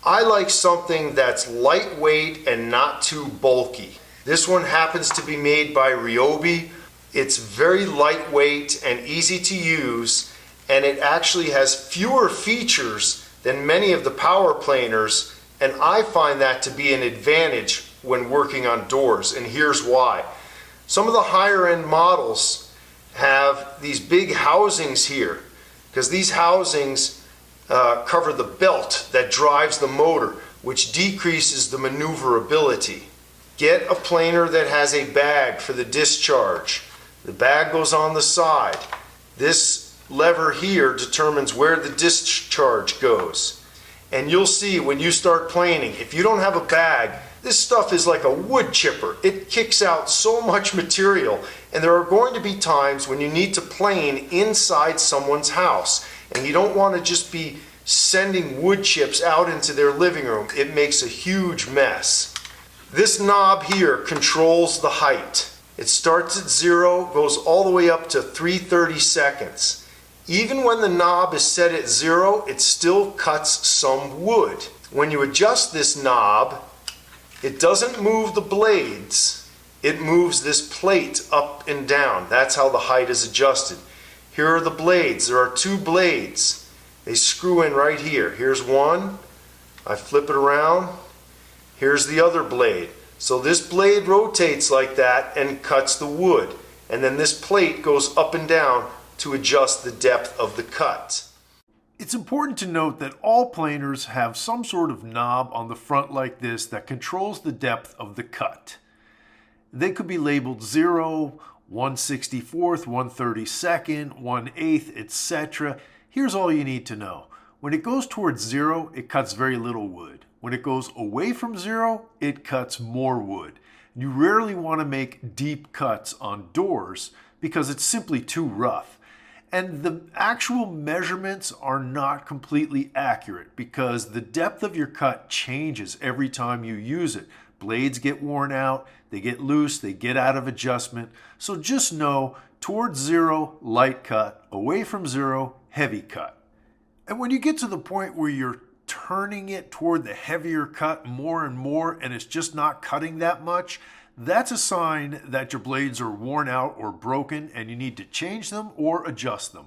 I like something that's lightweight and not too bulky. This one happens to be made by Ryobi. It's very lightweight and easy to use, and it actually has fewer features than many of the power planers, and I find that to be an advantage when working on doors, and here's why. Some of the higher end models have these big housings here, because these housings cover the belt that drives the motor, which decreases the maneuverability. Get a planer that has a bag for the discharge. The bag goes on the side. This lever here determines where the discharge goes. And you'll see when you start planing, if you don't have a bag, this stuff is like a wood chipper. It kicks out so much material, and there are going to be times when you need to plane inside someone's house, and you don't want to just be sending wood chips out into their living room. It makes a huge mess. This knob here controls the height. It starts at 0, goes all the way up to 3/30 seconds. Even when the knob is set at 0, it still cuts some wood. When you adjust this knob, it doesn't move the blades. It moves this plate up and down. That's how the height is adjusted. Here are the blades. There are 2 blades. They screw in right here. Here's one. I flip it around. Here's the other blade. So this blade rotates like that and cuts the wood. And then this plate goes up and down to adjust the depth of the cut. It's important to note that all planers have some sort of knob on the front like this that controls the depth of the cut. They could be labeled 0, 1/64, 1/32, 1/8, etc. Here's all you need to know. When it goes towards 0, it cuts very little wood. When it goes away from 0, it cuts more wood. You rarely want to make deep cuts on doors because it's simply too rough. And the actual measurements are not completely accurate because the depth of your cut changes every time you use it. Blades get worn out, they get loose, they get out of adjustment. So just know, towards 0, light cut, away from 0, heavy cut. And when you get to the point where you're turning it toward the heavier cut more and more and it's just not cutting that much, that's a sign that your blades are worn out or broken and you need to change them or adjust them.